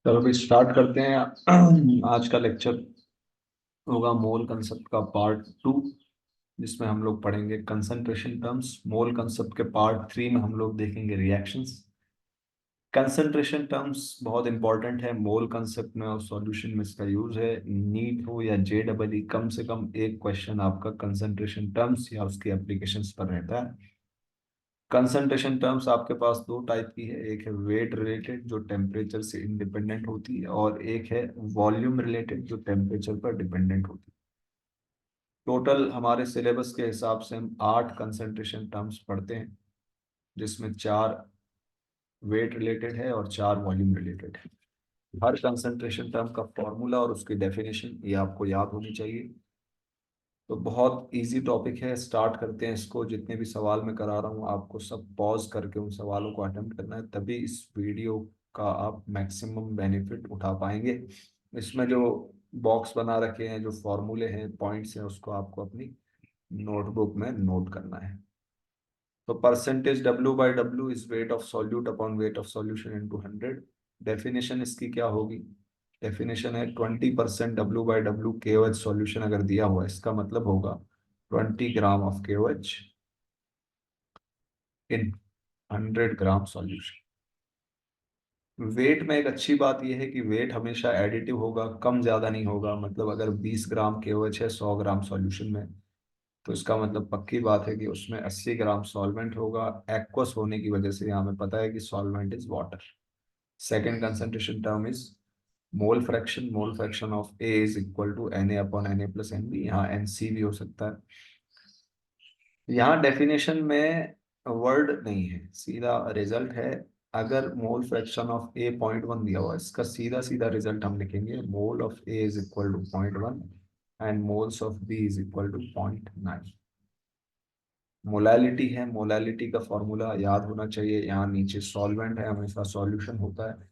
चलो अभी स्टार्ट करते हैं। आज का लेक्चर होगा मोल कंसेप्ट का पार्ट 2, जिसमें हम लोग पढ़ेंगे कंसंट्रेशन टर्म्स। मोल कंसेप्ट के पार्ट 3 में हम लोग देखेंगे रिएक्शंस। कंसंट्रेशन टर्म्स बहुत इंपॉर्टेंट है मोल कंसेप्ट में और सॉल्यूशन में इसका यूज है। नीट हो या JEE, कम से कम एक क्वेश्चन आपका कंसंट्रेशन टर्म्स या उसकी एप्लीकेशंस पर रहता है। कंसंट्रेशन टर्म्स आपके पास दो टाइप की है, एक है वेट रिलेटेड जो टेम्परेचर से इंडिपेंडेंट होती है, और एक है वॉल्यूम रिलेटेड जो टेम्परेचर पर डिपेंडेंट होती है। टोटल हमारे सिलेबस के हिसाब से हम 8 कंसंट्रेशन टर्म्स पढ़ते हैं, जिसमें 4 वेट रिलेटेड है और 4 वॉल्यूम रिलेटेड है। हर कंसंट्रेशन टर्म का फॉर्मूला और उसकी डेफिनेशन ये आपको याद होनी चाहिए। तो बहुत इजी टॉपिक है, स्टार्ट करते हैं इसको। जितने भी सवाल मैं करा रहा हूँ आपको सब पॉज करके उन सवालों को अटेम्प्ट करना है, तभी इस वीडियो का आप मैक्सिमम बेनिफिट उठा पाएंगे। इसमें जो बॉक्स बना रखे हैं, जो फॉर्मूले हैं, पॉइंट्स हैं, उसको आपको अपनी नोटबुक में नोट करना है। तो percentage W/W is wait of solute upon weight of solution into 100। Definition इसकी क्या होगी? डेफिनेशन है 20% W/W KOH सॉल्यूशन अगर दिया हुआ है, इसका मतलब होगा 20 gram of KOH in 100 gram solution. Weight में एक अच्छी बात यह है कि वेट हमेशा एडिटिव होगा, कम ज्यादा नहीं होगा। मतलब अगर 20 ग्राम KOH है 100 ग्राम सॉल्यूशन में, तो इसका मतलब पक्की बात है कि उसमें 80 ग्राम सॉल्वेंट होगा। एक्वस होने की वजह से हमें पता है कि solvent is water. Second concentration term is mole fraction. Mole fraction of A is equal to Na/Na+Nb। यहाँ NC भी हो सकता है। यहाँ डेफिनेशन में वर्ड नहीं है, सीधा रिजल्ट है। अगर मोल फ्रैक्शन ऑफ A 0.1 दिया हुआ है, इसका सीधा सीधा रिजल्ट हम लिखेंगे mole of A is equal to 0.1 and moles of B is equal to 0.9। Molality है, मोलैलिटी का फॉर्मूला याद होना चाहिए। यहाँ नीचे सॉल्वेंट है, हमेशा सॉल्यूशन होता है।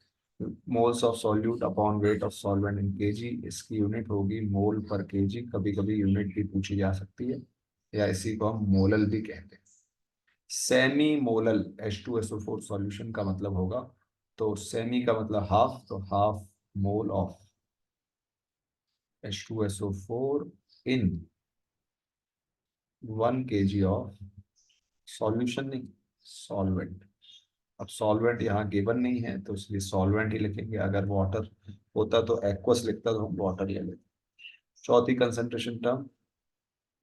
Moles of solute upon weight of solvent in KG, इसकी यूनिट होगी मोल पर केजी। कभी कभी यूनिट भी पूछी जा सकती है, या इसी को हम मोलल भी कहते हैं। सेमी मोलल H2SO4 सॉल्यूशन का मतलब होगा, तो सेमी का मतलब हाफ, तो half mole of H2SO4 in 1 kg of solution, नहीं सॉल्वेंट। अब सॉल्वेंट यहाँ गिवन नहीं है, तो इसलिए सॉल्वेंट ही लिखेंगे। अगर वाटर होता तो एक्वस लिखता, तो हम वाटर ले लेते। चौथी कंसंट्रेशन टर्म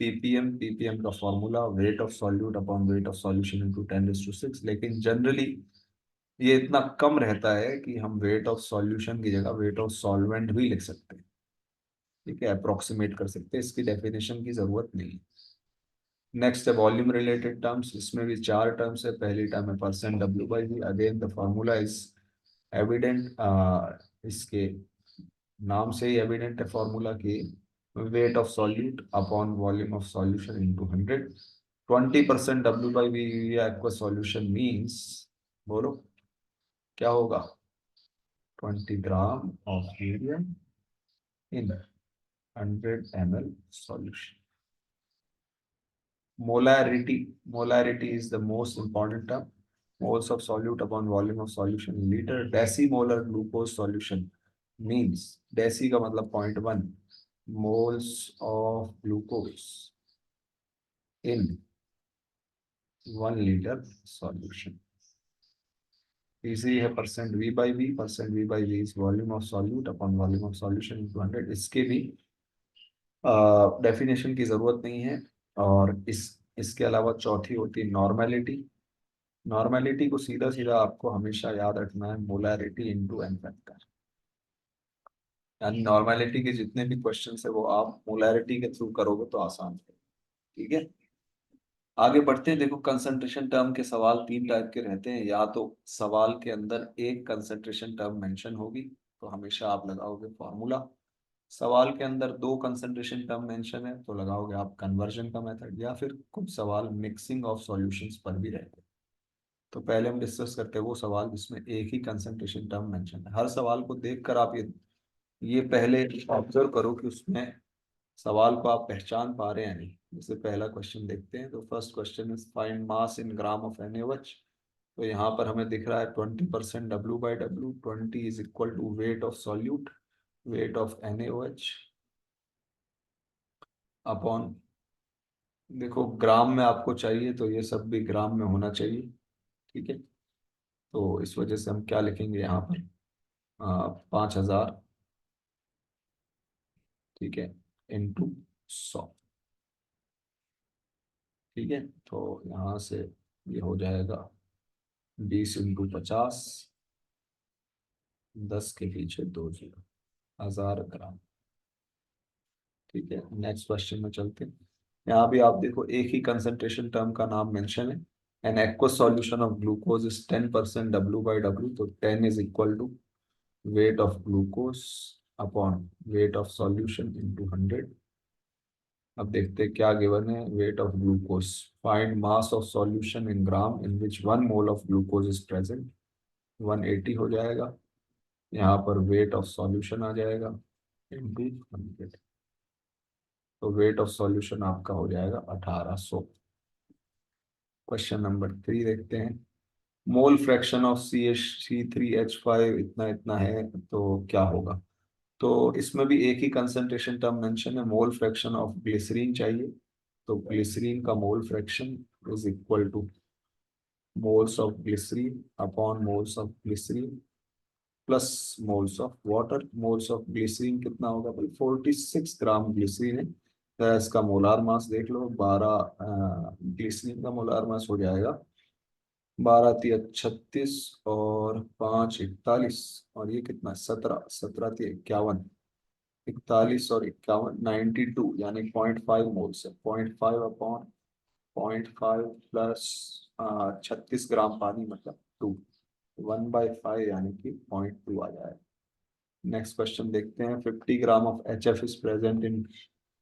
ppm। ppm का formula wait of solute upon weight of solution into 10⁶, लेकिन जनरली ये इतना कम रहता है कि हम वेट ऑफ सॉल्यूशन की जगह वेट ऑफ सॉल्वेंट भी लिख सकते हैं। ठीक है, अप्रोक्सीमेट कर सकते हैं, इसकी डेफिनेशन की जरूरत नहीं है। नेक्स्ट है वॉल्यूम रिलेटेड टर्म्स। इसमें भी 4 टर्म्स है। पहली टर्म है percent W/V। Again the formula is evident. इसके नाम से ही एविडेंट है फॉर्मूला की, weight of solute upon volume of solution into 100। 20% W/V aqua solution means, बोलो क्या होगा? 20 gram of urea in 100 ml solution. Molarity, molarity is the most important term. Moles of solute upon volume of solution in litre. Decimolar glucose solution means, deci का मतलब 0.1 moles of glucose in 1 litre solution. तीसरी है percent V/V। Percent V/V is volume of solute upon volume of solution into 100। इसके भी definition की जरूरत नहीं है। और इसके अलावा चौथी होती है नॉर्मेलिटी। नॉर्मेलिटी को सीधा सीधा आपको हमेशा याद रखना है, मोलैरिटी इनटू एन फैक्टर। यानी नॉर्मेलिटी के जितने भी क्वेश्चन है वो आप मोलैरिटी के थ्रू करोगे तो आसान है। ठीक है, आगे बढ़ते हैं। देखो कंसंट्रेशन टर्म के सवाल 3 टाइप के रहते हैं। या तो सवाल के अंदर एक कंसंट्रेशन टर्म मेंशन होगी, तो हमेशा आप लगाओगे फॉर्मूला। सवाल के अंदर 2 कंसंट्रेशन टर्म मेंशन है, तो लगाओगे आप कन्वर्जन का मेथड। या फिर कुछ सवाल मिक्सिंग ऑफ सॉल्यूशंस पर भी रहते हैं। तो पहले हम डिस्कस करते हैं वो सवाल जिसमें एक ही कंसंट्रेशन टर्म मेंशन है। हर सवाल को देखकर आप ये पहले ऑब्जर्व करो कि उसमें सवाल को आप पहचान पा रहे हैं नहीं। जैसे पहला क्वेश्चन देखते हैं, तो first question is find mass in gram of NaOH। तो यहाँ पर हमें दिख रहा है 20% W/W, 20 is equal to weight of solute, weight of NaOH upon, देखो ग्राम में आपको चाहिए तो ये सब भी ग्राम में होना चाहिए, ठीक है। तो इस वजह से हम क्या लिखेंगे यहाँ पर, 5,000, ठीक है, इंटू 100, ठीक है। तो यहाँ से ये हो जाएगा 20 इंटू 50, 10 के पीछे 2 जीरो, 1,000 ग्राम, ठीक है। नेक्स्ट क्वेश्चन में चलते हैं। यहाँ भी आप देखो एक ही कंसंट्रेशन टर्म का नाम मेंशन है। An aqueous solution of glucose is 10% W/W, तो 10 is equal to weight of glucose upon weight of solution into 100। अब देखते हैं क्या गिवन है। Weight of glucose, find mass of solution in gram in which 1 mole of glucose is present, 180 हो जाएगा। यहाँ पर वेट ऑफ सॉल्यूशन आ जाएगा इंटू 100, तो वेट ऑफ सॉल्यूशन आपका हो जाएगा 1800। क्वेश्चन नंबर 3 देखते हैं। मोल फ्रैक्शन ऑफ CH3H5 इतना इतना है, तो क्या होगा। तो इसमें भी एक ही कंसंट्रेशन टर्म मेंशन है, मोल फ्रैक्शन ऑफ ग्लिसरीन चाहिए। तो ग्लिसरीन का mole fraction is equal to moles of glycerine upon moles of glycerine plus moles of water. Moles of glycerine कितना होगा भाई, 46 ग्राम ग्लिसरीन है, तो इसका मोलार मास देख लो, 12 ग्लिसरीन का मोलार मास हो जाएगा 12×3 = 36 और 5 × 41, और ये कितना 17 17×3 = 51, 41 और 51 92, यानी 0.5 मोल से 0.5 अपॉन 0.5 प्लस 36 ग्राम पानी मतलब 2, 1/5 यानी कि 0.2 आ जाएगा। नेक्स्ट क्वेश्चन देखते हैं। 50 gram of HF is present in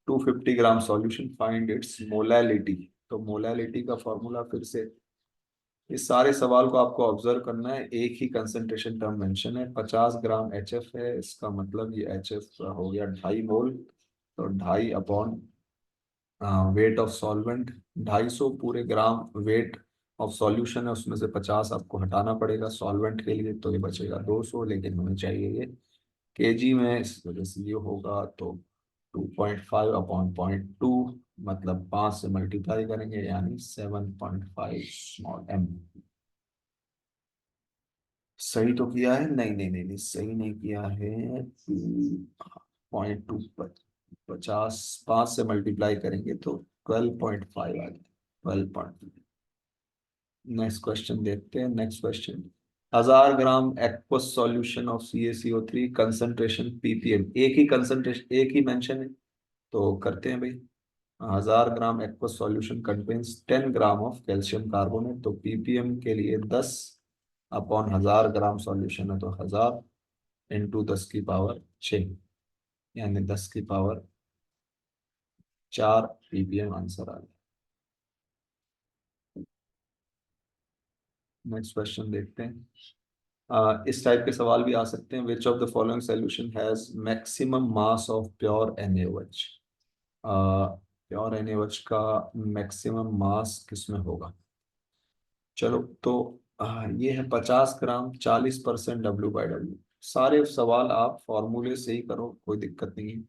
250 gram solution, find its molality. तो मोलैलिटी का फॉर्मूला फिर से, इस सारे सवाल को आपको ऑब्जर्व करना है, एक ही कंसंट्रेशन टर्म मेंशन है। 50 ग्राम HF है, इसका मतलब ये HF हो गया 2.5 मोल, तो 2.5 अपॉन वेट ऑफ सॉल्वेंट 250 पूरे ग्राम, वेट ऑफ सॉल्यूशन है उसमें से 50 आपको हटाना पड़ेगा सॉल्वेंट के लिए, तो ये बचेगा 200, लेकिन हमें चाहिए ये केजी में, इस वजह से ये होगा। तो 2.5/0.2 मतलब 5 से मल्टीप्लाई करेंगे, यानी 7.5 सही तो किया है, नहीं नहीं नहीं नहीं, सही नहीं किया है। 2.2, 50 5 से मल्टीप्लाई करेंगे तो 12.5 आ गया, 12.5। नेक्स्ट क्वेश्चन देखते हैं। Next question, 1,000 gram aqueous solution of CaCO3 concentration ppm, एक ही कंसंट्रेशन एक ही मेंशन है, तो करते हैं भाई। 1,000 gram aqueous solution contains 10 gram of calcium carbonate, तो ppm के लिए 10 अपॉन 1,000 ग्राम सॉल्यूशन है तो 1,000 इंटू 10⁻6, यानी 10⁻4 ppm आंसर आ गया। नेक्स्ट क्वेश्चन देखते हैं। इस टाइप के सवाल भी आ सकते हैं। Which of the following solution has maximum mass of pure NaOH, pure NaOH का मैक्सिमम मास किसमें होगा। चलो तो ये है 50 ग्राम, 40% W/W। सारे सवाल आप फॉर्मूले से ही करो, कोई दिक्कत नहीं है,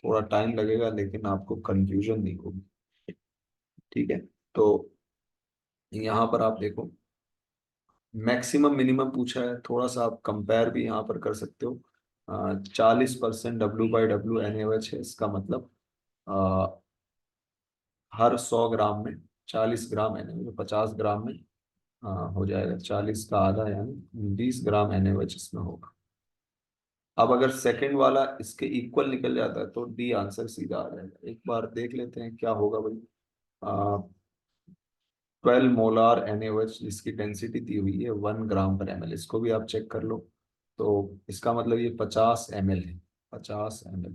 थोड़ा टाइम लगेगा लेकिन आपको कंफ्यूजन नहीं होगी, ठीक है। तो यहाँ पर आप देखो मैक्सिमम मिनिमम पूछा है, थोड़ा सा आप कंपेयर भी यहाँ पर कर सकते हो। 40% W/W NaOH है, इसका मतलब आ, हर 100 ग्राम में 40 ग्राम NaOH, 50 ग्राम में हो जाएगा 40 का आधा, यानी 20 ग्राम NaOH इसमें होगा। अब अगर सेकंड वाला इसके इक्वल निकल जाता है तो डी आंसर सीधा आ जाएगा। एक बार देख लेते हैं क्या होगा भाई। 12 मोलार NaOH जिसकी डेंसिटी दी हुई है 1 ग्राम/ml, इसको भी आप चेक कर लो। तो इसका मतलब ये 50 ml है, 50 ml,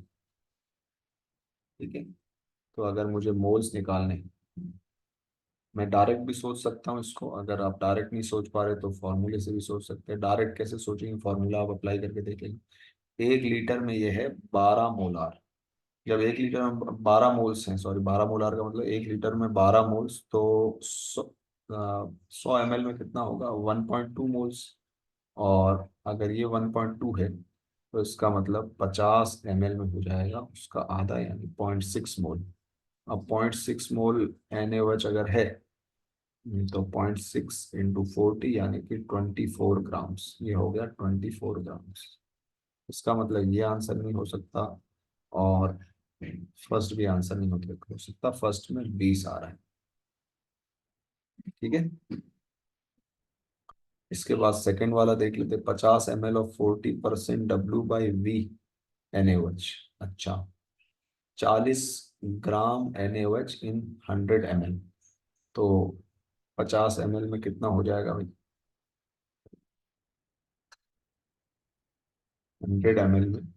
ठीक है। तो अगर मुझे मोल्स निकालने हैं, मैं डायरेक्ट भी सोच सकता हूँ इसको, अगर आप डायरेक्ट नहीं सोच पा रहे तो फॉर्मूले से भी सोच सकते हैं। डायरेक्ट कैसे सोचेंगे, फॉर्मूला आप अप्लाई करके देखेंगे। 1 लीटर में ये है 12 मोलार, जब 1 लीटर में 12 मोल्स हैं, सॉरी 12 मोलार का मतलब 1 लीटर में 12 मोल्स, तो 100 ml में कितना होगा, 1.2 मोल्स। और अगर ये 1.2 है तो इसका मतलब 50 ml में हो जाएगा उसका आधा, यानी 0.6 मोल। अब 0.6 मोल NaOH अगर है, तो 0.6 × 40 यानी कि 24 ग्राम्स, ये हो गया 24 ग्राम्स। इसका मतलब ये आंसर नहीं हो सकता, और फर्स्ट भी आंसर नहीं हो सकता। फर्स्ट में 20 आ रहा है। ठीक है, इसके बाद सेकंड वाला देख लेते, 50 ml ऑफ 40% W/V NaOH। अच्छा, 40 ग्राम NaOH इन 100 ml, तो 50 ml में कितना हो जाएगा भाई, 100 ml में।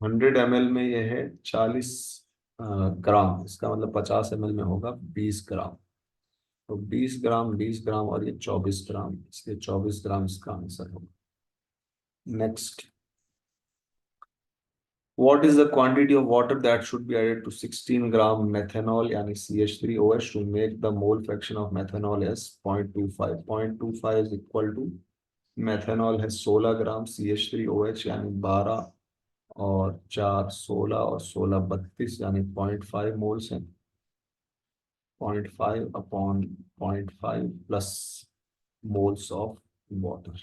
100 ml में ये है 40 ग्राम, इसका मतलब 50 ml में होगा 20 ग्राम। तो 20 ग्राम, 20 ग्राम, और ये 24 ग्राम, इसलिए 24 ग्राम इसका आंसर होगा। Next, what is the quantity of water that should be added to 16 gram methanol यानी CH3OH to make the mole fraction of methanol as 0.25? 0.25 is equal to, methanol है 16 ग्राम, CH3OH यानी 12, और 4 16, और 16 32, यानी 0.5 मोल्स है। 0.5 upon 0.5 plus moles of water.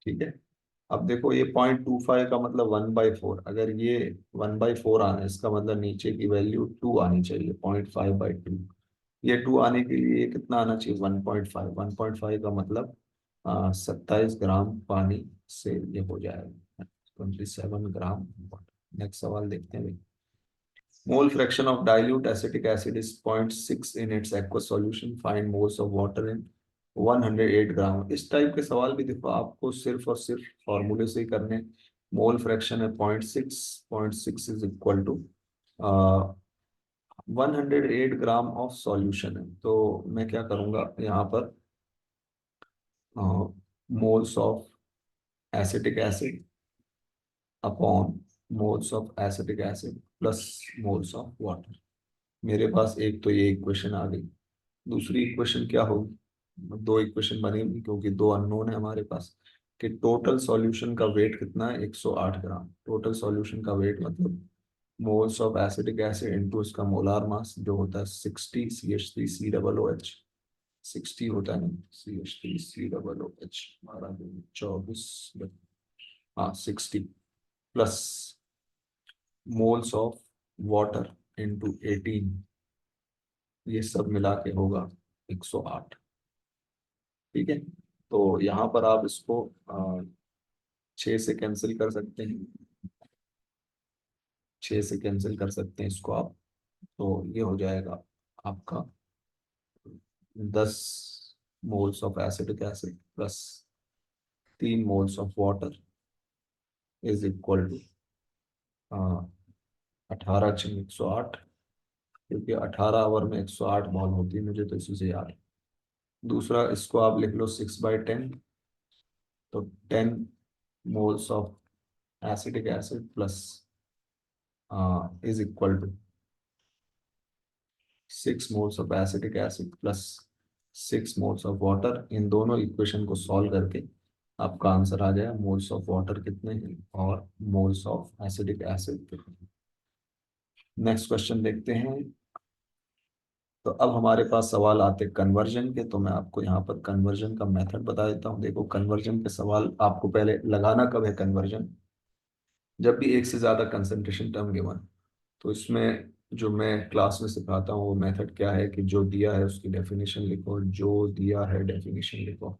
ठीक है, अब देखो ये 0.25 का मतलब 1/4, अगर ये 1/4 आना है, इसका मतलब नीचे की वैल्यू 2 आनी चाहिए, 0.5/2। ये 2 आने के लिए कितना आना चाहिए, 1.5। 1.5 का मतलब 27 ग्राम पानी से ये हो जाएगा 27 ग्राम। नेक्स्ट सवाल देखते हैं भाई। मोल fraction of dilute acetic acid is 0.6 in its aqueous solution, find moles of water इन 108 ग्राम। इस टाइप के सवाल भी देखो आपको सिर्फ और सिर्फ फॉर्मूले से ही करने। मोल फ्रैक्शन है 0.6, 0.6 is equal to 108 gram of solution है। तो मैं क्या करूंगा यहाँ पर, moles of acetic acid upon moles of acetic acid plus moles of water. मेरे पास एक तो ये इक्वेशन आ गई। दूसरी इक्वेशन क्या होगी, दो इक्वेशन बनेगी क्योंकि दो अननोन है हमारे पास, कि टोटल सॉल्यूशन का वेट कितना है, 108 ग्राम। टोटल सॉल्यूशन का वेट मतलब moles of acetic acid into इसका मोलार मास, जो होता है 60 CH3COOH। 60 होता है ना, CH3COOH, 12 24, हाँ 60, plus moles of water into 18, ये सब मिला के होगा 108। ठीक है, तो यहाँ पर आप इसको 6 से कैंसिल कर सकते हैं, 6 से कैंसिल कर सकते हैं इसको आप। तो ये हो जाएगा आपका 10 moles of acetic acid plus 3 moles of water is equal to 18 × 108, क्योंकि 18 आवर में 108 बॉल होती है, मुझे तो इसी से याद है। दूसरा इसको आप लिख लो 6/10, तो 10 moles of acetic acid plus is equal to 6 moles of acetic acid plus 6 moles of water. इन दोनों इक्वेशन को सॉल्व करके आपका आंसर आ जाएगा मोल्स ऑफ वाटर कितने हैं और मोल्स ऑफ एसिडिक एसिड कितने हैं। नेक्स्ट क्वेश्चन देखते हैं। तो अब हमारे पास सवाल आते हैं कन्वर्जन के, तो मैं आपको यहाँ पर कन्वर्जन का मेथड बता देता हूँ। देखो, कन्वर्जन के सवाल आपको पहले लगाना कब है कन्वर्जन, जब भी एक से ज्यादा कंसंट्रेशन टर्म गिवन। तो इसमें जो मैं क्लास में सिखाता हूँ वो मेथड क्या है कि जो दिया है उसकी डेफिनेशन लिखो, जो दिया है डेफिनेशन लिखो,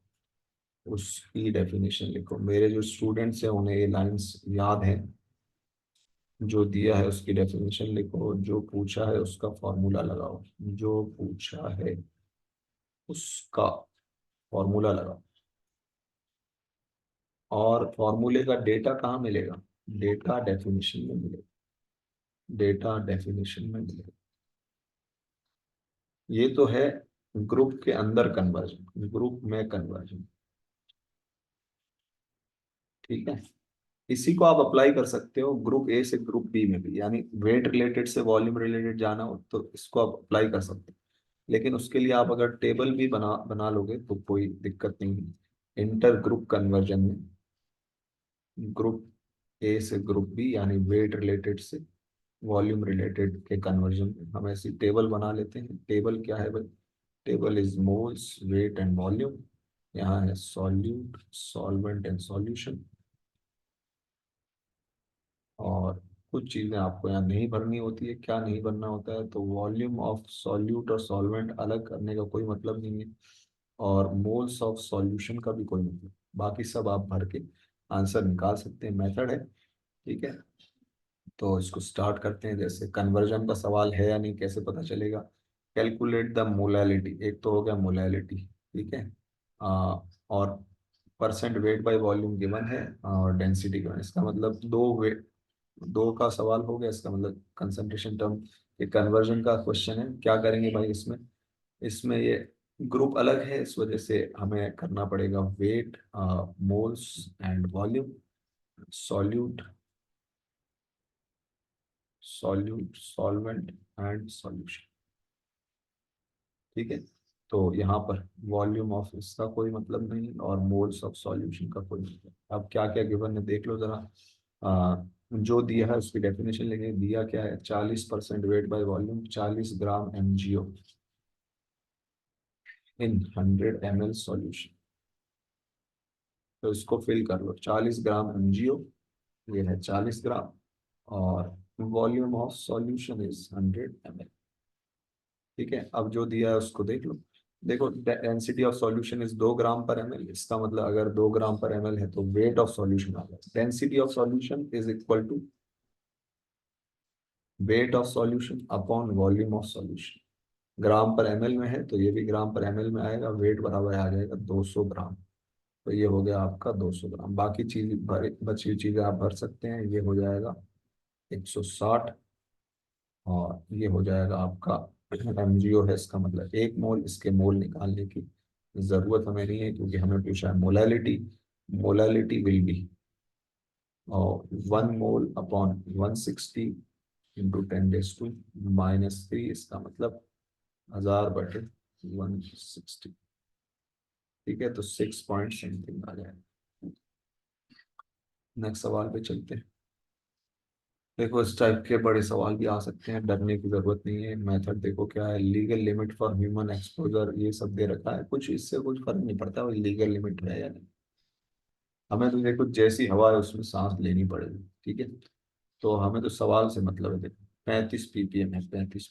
उसकी डेफिनेशन लिखो। मेरे जो स्टूडेंट्स हैं उन्हें ये लाइंस याद हैं। जो दिया है उसकी डेफिनेशन लिखो, जो पूछा है उसका फॉर्मूला लगाओ, जो पूछा है उसका फॉर्मूला लगाओ। और फॉर्मूले का डेटा कहाँ मिलेगा, डेटा डेफिनेशन में मिलेगा, डेटा डेफिनेशन में मिलेगा। ये तो है ग्रुप के अंदर कन्वर्जन, ग्रुप में कन्वर्जन। ठीक है, इसी को आप अप्लाई कर सकते हो ग्रुप ए से ग्रुप बी में भी, यानी वेट रिलेटेड से वॉल्यूम रिलेटेड जाना हो तो इसको आप अप्लाई कर सकते हो। लेकिन उसके लिए आप अगर टेबल भी बना बना लोगे तो कोई दिक्कत नहीं है। इंटर ग्रुप कन्वर्जन में ग्रुप ए से ग्रुप बी यानी वेट रिलेटेड से वॉल्यूम रिलेटेड के कन्वर्जन में हम ऐसी टेबल बना लेते हैं। टेबल क्या है भाई? Table is moles, weight and volume. यहाँ है सॉल्यूट, सॉल्वेंट एंड सॉल्यूशन। और कुछ चीजें आपको यहाँ नहीं भरनी होती है। क्या नहीं भरना होता है? तो वॉल्यूम ऑफ सॉल्यूट और सॉल्वेंट अलग करने का कोई मतलब नहीं है, और मोल्स ऑफ सॉल्यूशन का भी कोई मतलब। बाकी सब आप भर के आंसर निकाल सकते हैं, मेथड है। ठीक है, तो इसको स्टार्ट करते हैं। जैसे कन्वर्जन का सवाल है या नहीं, कैसे पता चलेगा? कैलकुलेट द मोलैलिटी, एक तो हो गया मोलैलिटी। ठीक है, और percent weight by volume given है, और डेंसिटी गिवन। इसका मतलब दो वेट, दो का सवाल हो गया। इसका मतलब कंसंट्रेशन टर्म, ये कन्वर्जन का क्वेश्चन है। क्या करेंगे भाई इसमें? इसमें ये ग्रुप अलग है, इस वजह से हमें करना पड़ेगा weight, moles and volume, solute, solute, solvent and solution. ठीक है, तो यहाँ पर वॉल्यूम ऑफ इसका कोई मतलब नहीं, और मोल्स ऑफ सॉल्यूशन का कोई मतलब। अब क्या क्या गिवन है देख लो जरा। जो दिया है उसकी डेफिनेशन लेंगे। दिया क्या है? 40% weight by volume, 40 gram MgO in 100 ml solution. तो इसको फिल कर लो। 40 ग्राम MgO, ये है 40 ग्राम, और volume of solution is 100 ml। ठीक है, अब जो दिया है उसको देख लो। देखो, डेंसिटी ऑफ सॉल्यूशन इज 2 ग्राम पर ml। इसका मतलब अगर 2 ग्राम पर ml है तो वेट ऑफ सॉल्यूशन आ गया। Density of solution is equal to weight of solution upon volume of solution. Gram पर ml में है तो ये भी ग्राम पर ml में आएगा। वेट बराबर आ जाएगा 200 ग्राम। तो ये हो गया आपका 200 ग्राम। बाकी चीज भर, बची हुई चीजें आप भर सकते हैं। ये हो जाएगा 160, और ये हो जाएगा आपका MgO है। इसका मतलब 1 मोल। इसके मोल निकालने की जरूरत हमें नहीं है, क्योंकि हमें पूछा है मोलैलिटी। मोलैलिटी विल बी, और 1 मोल अपॉन 160 इंटू 10⁻⁻3। इसका मतलब 1000/160। ठीक है, तो 6 पॉइंट समथिंग आ जाएगा। नेक्स्ट सवाल पे चलते हैं। देखो, इस टाइप के बड़े सवाल भी आ सकते हैं, डरने की जरूरत नहीं है। मेथड देखो क्या है। Legal limit for human exposure, ये सब दे रखा है। कुछ इससे कुछ फर्क नहीं पड़ता वो लीगल लिमिट है या नहीं। हमें तो देखो जैसी हवा है उसमें सांस लेनी पड़ेगी। ठीक है, तो हमें तो सवाल से मतलब है। देखो 35 ppm है, 35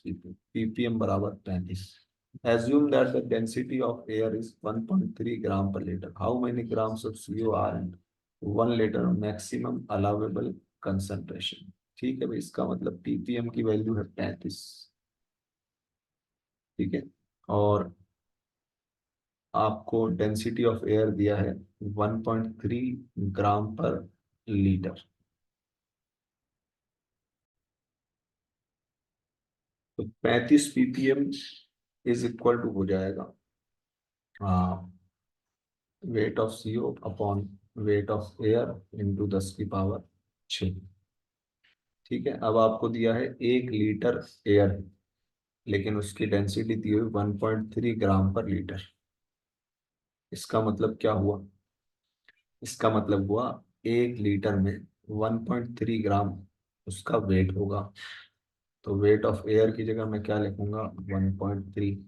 ppm बराबर 35। Assume that the density of air is 1.3 gram per liter. How many grams of CO are in 1 liter maximum allowable concentration? ठीक है भाई, इसका मतलब ppm की वैल्यू है 35। ठीक है, और आपको डेंसिटी ऑफ एयर दिया है 1.3 ग्राम पर लीटर। तो 35 ppm इज इक्वल टू हो जाएगा wait of CO upon weight of air into 10⁻6। ठीक है, अब आपको दिया है 1 लीटर एयर, लेकिन उसकी डेंसिटी दी हुई 1.3 ग्राम पर लीटर। इसका मतलब क्या हुआ? इसका मतलब हुआ 1 लीटर में 1.3 ग्राम उसका वेट होगा। तो वेट ऑफ एयर की जगह मैं क्या लिखूंगा? 1.3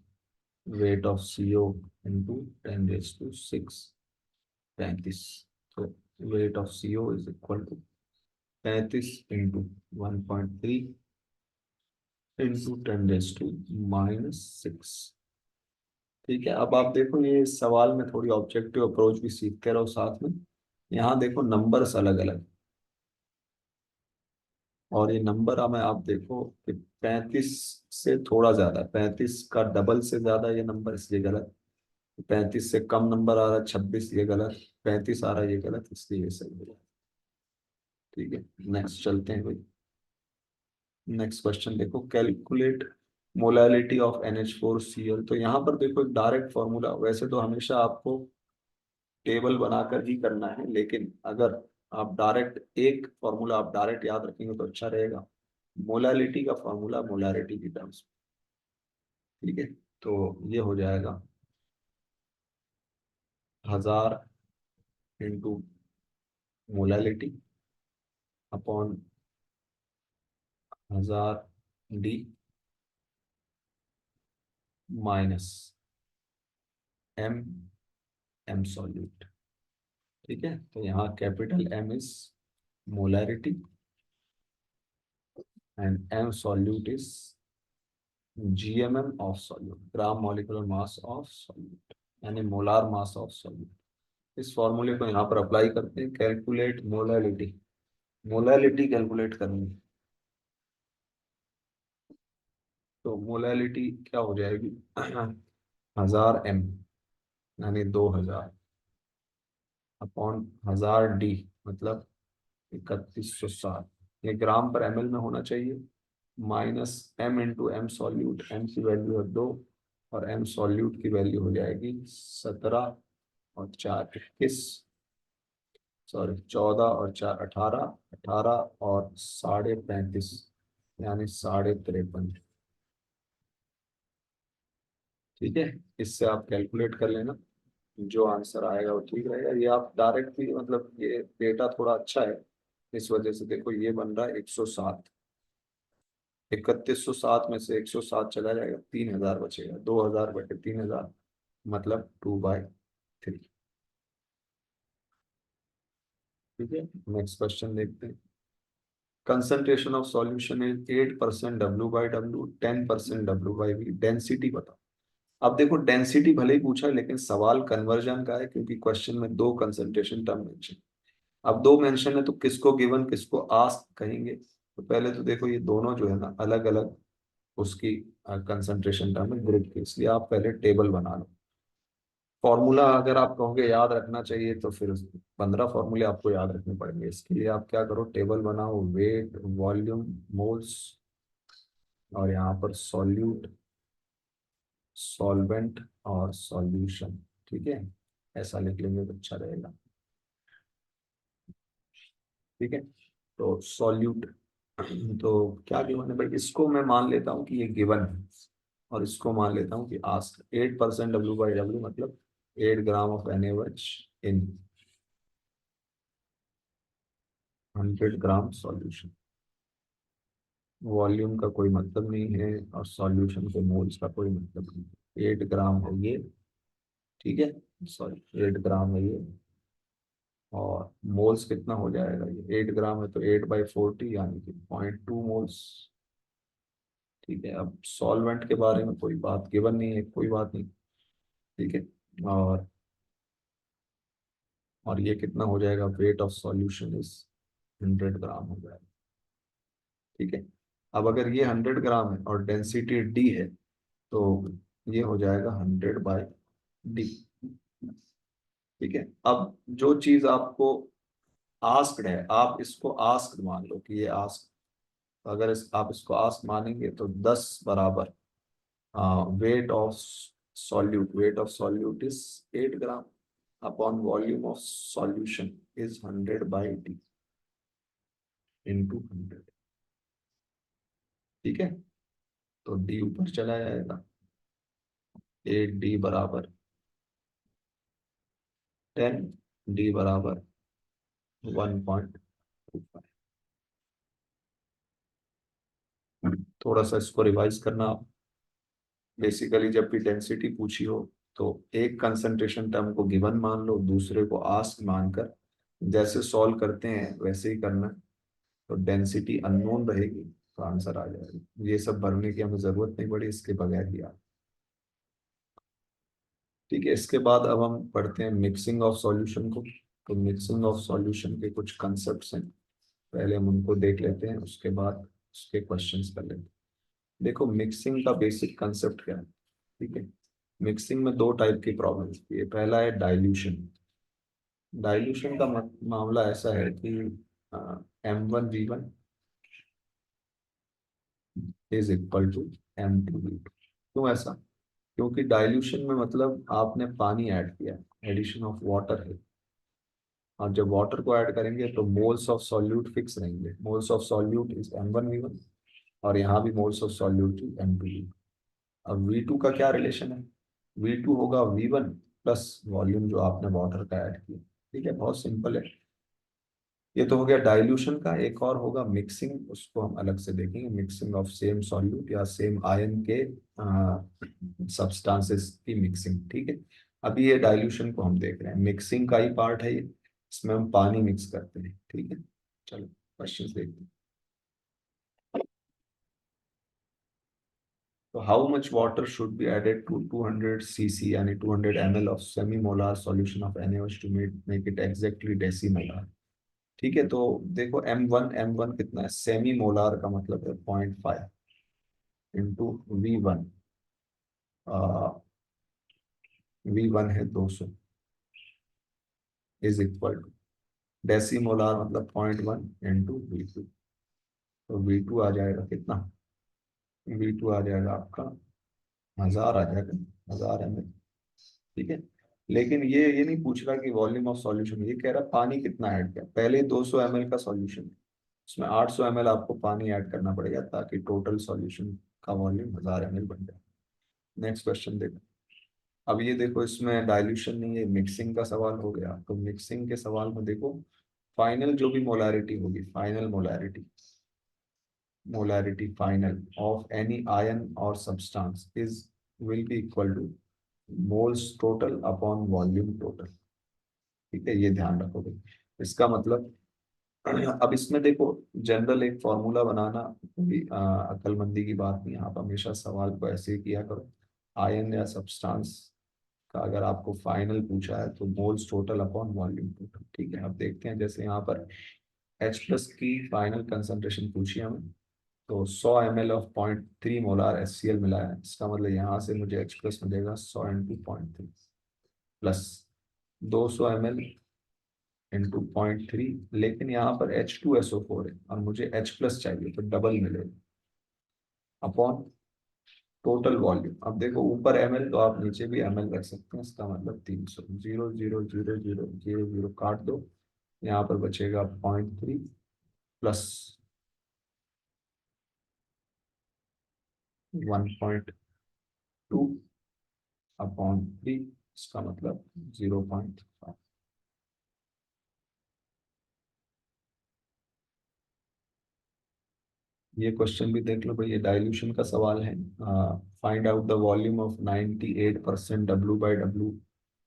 वेट ऑफ CO इंटू 10⁻6, 35। तो weight of CO is equal to 35 into 1.3 into 10⁻⁻6। ठीक है, अब आप देखो ये सवाल में थोड़ी ऑब्जेक्टिव अप्रोच भी सीखते रहो साथ में। यहाँ देखो नंबर्स अलग अलग, और ये नंबर हमें आप देखो कि 35 से थोड़ा ज्यादा, 35 का डबल से ज्यादा ये नंबर, इसलिए गलत। 35 से कम नंबर आ रहा है 26, ये गलत। 35 आ रहा है, ये गलत, इसलिए ये सही हो जाए। ठीक है, नेक्स्ट चलते हैं भाई। नेक्स्ट क्वेश्चन देखो, कैलकुलेट मोलैलिटी ऑफ NH4Cl। तो यहाँ पर देखो एक डायरेक्ट फॉर्मूला। वैसे तो हमेशा आपको टेबल बनाकर ही करना है, लेकिन अगर आप डायरेक्ट एक फॉर्मूला आप डायरेक्ट याद रखेंगे तो अच्छा रहेगा। मोलालिटी का फॉर्मूला मोलारिटी की टर्म्स, ठीक है। तो ये हो जाएगा 1000 into molality upon 1000 D minus M, M solute, ठीक है। तो यहाँ capital M is molarity and M solute is GMM of solute, gram molecular mass of solute, यानी मोलार मास ऑफ सॉल्यूट। इस फॉर्मूले को यहाँ पर अप्लाई करते हैं, कैलकुलेट मोलालिटी, मोलालिटी कैलकुलेट करनी है। तो मोलालिटी क्या हो जाएगी 1000 M यानी 2000 अपॉन 1000 D मतलब 3160, ये ग्राम पर ml में होना चाहिए। Minus M into M solute, M की वैल्यू है 2 और एम सॉल्यूट की वैल्यू हो जाएगी 17 और 4 21, सॉरी 14 और 4 18, 18 और 35.5 यानी 53.5, ठीक है। इससे आप कैलकुलेट कर लेना, जो आंसर आएगा वो ठीक रहेगा। ये आप डायरेक्ट भी मतलब ये डेटा थोड़ा अच्छा है, इस वजह से देखो ये बन रहा है 107, 3107 में से 107 चला जाएगा, 3000 बचेगा, 2000 बटे 3000 मतलब 2/3, ठीक है। नेक्स्ट क्वेश्चन देखते हैं। Concentration of solution is 8% W/W, 10% W/V, density बताओ। अब देखो डेंसिटी भले ही पूछा है लेकिन सवाल कन्वर्जन का है, क्योंकि क्वेश्चन में दो कंसंट्रेशन टर्म मेंशन, अब दो मेंशन है तो किसको गिवन किसको आस्क कहेंगे। तो पहले तो देखो ये दोनों जो है ना अलग अलग उसकी कंसंट्रेशन टर्म है ग्रुप की, इसलिए आप पहले टेबल बना लो। फॉर्मूला अगर आप कहोगे याद रखना चाहिए तो फिर 15 फॉर्मूले आपको याद रखने पड़ेंगे। इसके लिए आप क्या करो, टेबल बनाओ, वेट, वॉल्यूम, मोल्स, और यहाँ पर सॉल्यूट, सॉल्वेंट और सॉल्यूशन, ठीक है। ऐसा लिख लेंगे तो अच्छा रहेगा, ठीक है। तो सॉल्यूट तो क्या गिवन है भाई, इसको मैं मान लेता हूँ कि ये गिवन है और इसको मान लेता हूँ कि आस्क। 8% W/W मतलब 8 gram of NaOH in 100 gram solution. Volume का कोई मतलब नहीं है और सॉल्यूशन के मोल्स का कोई मतलब नहीं है। 8 ग्राम है ये, ठीक है, सॉरी 8 ग्राम है ये, और मोल्स कितना हो जाएगा, ये 8 ग्राम है तो 8/40 यानी कि 0.2 मोल्स, ठीक है। अब सॉल्वेंट के बारे में कोई बात गिवन नहीं है, कोई बात नहीं, ठीक है। और ये कितना हो जाएगा, वेट ऑफ सॉल्यूशन इज 100 ग्राम हो जाएगा, ठीक है। अब अगर ये 100 ग्राम है और डेंसिटी D है तो ये हो जाएगा 100/D, ठीक है। अब जो चीज आपको आस्क्ड है आप इसको आस्क्ड मान लो कि ये आस्क, अगर आप इसको आस्क मानेंगे तो 10 बराबर wait of solute, weight of solute is 8 gram upon volume of solution is 100/D into 100, ठीक है। तो D ऊपर चला जाएगा, 8D बराबर 10, D बराबर 1.25। थोड़ा सा इसको रिवाइज करना आप। बेसिकली जब भी डेंसिटी पूछी हो तो एक कंसंट्रेशन टर्म को गिवन मान लो, दूसरे को आस्क मानकर जैसे सॉल्व करते हैं वैसे ही करना। तो डेंसिटी अननोन रहेगी तो आंसर आ जाएगा, ये सब भरने की हमें जरूरत नहीं पड़ी, इसके बगैर ही आ, ठीक है। इसके बाद अब हम पढ़ते हैं मिक्सिंग ऑफ सॉल्यूशन को। तो मिक्सिंग ऑफ सॉल्यूशन के कुछ कंसेप्ट हैं, पहले हम उनको देख लेते हैं, उसके बाद उसके क्वेश्चंस कर लेते हैं। देखो मिक्सिंग का बेसिक कंसेप्ट क्या है, ठीक है। मिक्सिंग में दो टाइप की प्रॉब्लम होती है, पहला है डाइल्यूशन। डाइल्यूशन का मामला ऐसा है कि M1V1 is equal to M2V2। क्यों ऐसा, क्योंकि डाइल्यूशन में मतलब आपने पानी ऐड किया, एडिशन ऑफ वाटर है। और जब वाटर को ऐड करेंगे तो मोल्स ऑफ सॉल्यूट फिक्स रहेंगे, moles of solute is M1V1, और यहाँ भी moles of solute is M2V। अब V2 का क्या रिलेशन है, V2 होगा V1 प्लस वॉल्यूम जो आपने वाटर का ऐड किया। ठीक है, बहुत सिंपल है। ये तो हो गया डाइल्यूशन का। एक और होगा मिक्सिंग, उसको हम अलग से देखेंगे, मिक्सिंग ऑफ सेम सॉल्यूट या सेम आयन के सब्सटेंसेस की मिक्सिंग। ठीक है, अभी ये डाइल्यूशन को हम देख रहे हैं, मिक्सिंग का ही पार्ट है ये, इसमें हम पानी मिक्स करते हैं। ठीक है, चलो क्वेश्चंस देखते हैं। तो how much water should be added to 200 cc यानी 200 ml of semi molar solution of NaOH to make it exactly decimolar. ठीक है, तो देखो M1 कितना है, सेमी मोलार का मतलब है 0.5 इंटू V1। V1 है 200 is equal to deci molar मतलब 0.1 इंटू V2। तो V2 आ जाएगा कितना, V2 आ जाएगा आपका 1000 आ जाएगा, 1000 ml। ठीक है, लेकिन ये नहीं पूछ रहा कि वॉल्यूम ऑफ सॉल्यूशन, ये कह रहा पानी कितना ऐड किया। पहले 200 ml का सॉल्यूशन, उसमें 800 ml आपको पानी ऐड करना पड़ेगा ताकि टोटल सॉल्यूशन का वॉल्यूम 1000 ml बन जाए। नेक्स्ट क्वेश्चन देखो। अब ये देखो, इसमें डाइल्यूशन नहीं है, मिक्सिंग का सवाल हो गया। तो मिक्सिंग के सवाल में देखो, फाइनल जो भी मोलारिटी होगी, final molarity, molarity final of any ion और substance is will be equal to moles total upon volume total. ठीक है, ये ध्यान रखोगे। इसका मतलब अब इसमें देखो, जनरल एक फॉर्मूला बनाना कोई अक्लमंदी की बात नहीं है। आप हमेशा सवाल को ऐसे ही किया करो, आयन या सब्सटेंस का अगर आपको फाइनल पूछा है तो moles total upon volume total. ठीक है, अब देखते हैं, जैसे यहाँ पर H+ की फाइनल कंसंट्रेशन पूछी है हमें, तो 100 ml ऑफ 0.3 मोलार HCl मिला है। इसका मतलब यहाँ से मुझे H+ मिलेगा 100 इंटू 0.3 प्लस 200 ml इंटू 0.3, लेकिन यहाँ पर H2SO4 है और मुझे H+ चाहिए तो डबल मिलेगा अपॉन टोटल वॉल्यूम। अब देखो ऊपर ml तो आप नीचे भी ml रख सकते हैं, इसका मतलब 300, 0 0 0 0 0 काट दो, यहाँ पर बचेगा 0.3 प्लस 1.2 अपॉन 3, इसका मतलब 0.5। ये क्वेश्चन भी देख लो भाई, ये डाइल्यूशन का सवाल है। Find out the volume of 98% W/W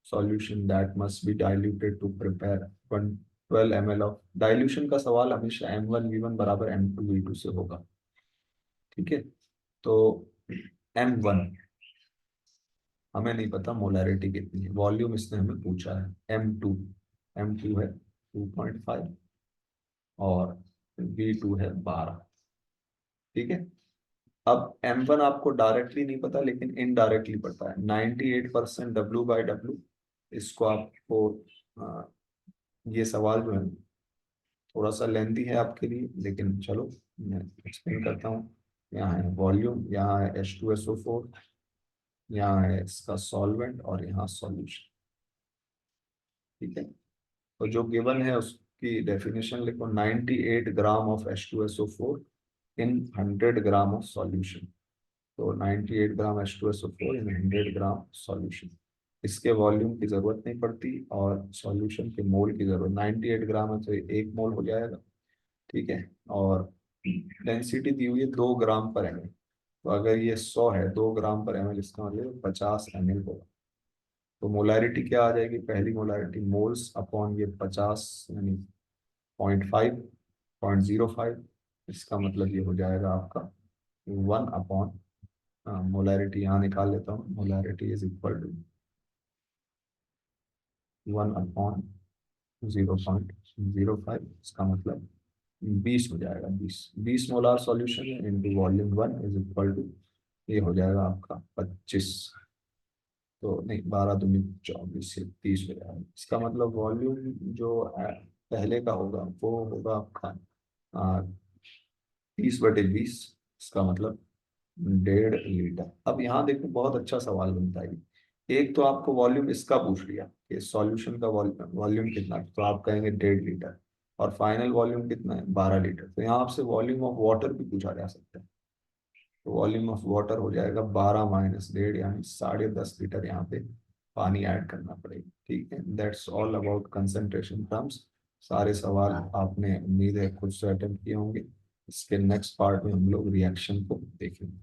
solution that must be diluted to prepare 12 ml of. Dilution का सवाल हमेशा M1V1 बराबर M2V2 से होगा। ठीक है, तो M1 हमें नहीं पता मोलैरिटी कितनी है, वॉल्यूम इसने हमें पूछा है M2 है 2.5 और V2 है 12। ठीक है, अब M1 आपको डायरेक्टली नहीं पता लेकिन इनडायरेक्टली पता है, 98% W/W। इसको आपको आ, ये सवाल जो है थोड़ा सा लेंदी है आपके लिए, लेकिन चलो मैं एक्सप्लेन करता हूँ। यहाँ है वॉल्यूम, यहाँ है H2SO4, यहाँ है इसका सॉल्वेंट और यहाँ सॉल्यूशन। ठीक है, तो जो गिवन है उसकी डेफिनेशन लिखो, 98 gram of H2SO4 in 100 gram of solution. तो 98 ग्राम H2SO4 इन 100 ग्राम सॉल्यूशन। इसके वॉल्यूम की जरूरत नहीं पड़ती और सॉल्यूशन के मोल की जरूरत, 98 ग्राम है तो 1 मोल हो जाएगा। ठीक है, और डेंसिटी दी हुई है 2 ग्राम पर ml। तो अगर ये 100 है, 2 ग्राम पर ml, इसका मतलब 50 ml होगा। तो मोलैरिटी क्या आ जाएगी, पहली मोलैरिटी मोल्स अपॉन ये 50 यानी 0.5, 0.05। इसका मतलब ये हो जाएगा आपका 1 अपॉन, मोलैरिटी यहाँ निकाल लेता हूँ, मोलैरिटी इज इक्वल टू 1/0.05। इसका मतलब 20 हो जाएगा, 20 मोलार सॉल्यूशन है into volume 1 is equal to, ये हो जाएगा आपका 25। तो नहीं, 12 दूनी 24 से 30 हो जाएगा। इसका मतलब वॉल्यूम जो पहले का होगा वो होगा आपका 30/20, इसका मतलब 1.5 लीटर। अब यहाँ देखो बहुत अच्छा सवाल बनता है। एक तो आपको वॉल्यूम इसका पूछ लिया कि सॉल्यूशन का वॉल्यूम कितना है, तो आप कहेंगे 1.5 लीटर, और फाइनल वॉल्यूम कितना है 12 लीटर। तो यहाँ आपसे वॉल्यूम ऑफ वाटर भी पूछा जा सकता है। तो वॉल्यूम ऑफ वाटर हो जाएगा 12 - 1.5, यानी 10.5 लीटर यहाँ पे पानी ऐड करना पड़ेगा। ठीक है, that's all about concentration terms. सारे सवाल आपने उम्मीद है खुद से अटेम्प्ट किए होंगे। इसके नेक्स्ट पार्ट में हम लोग रिएक्शन को देखेंगे।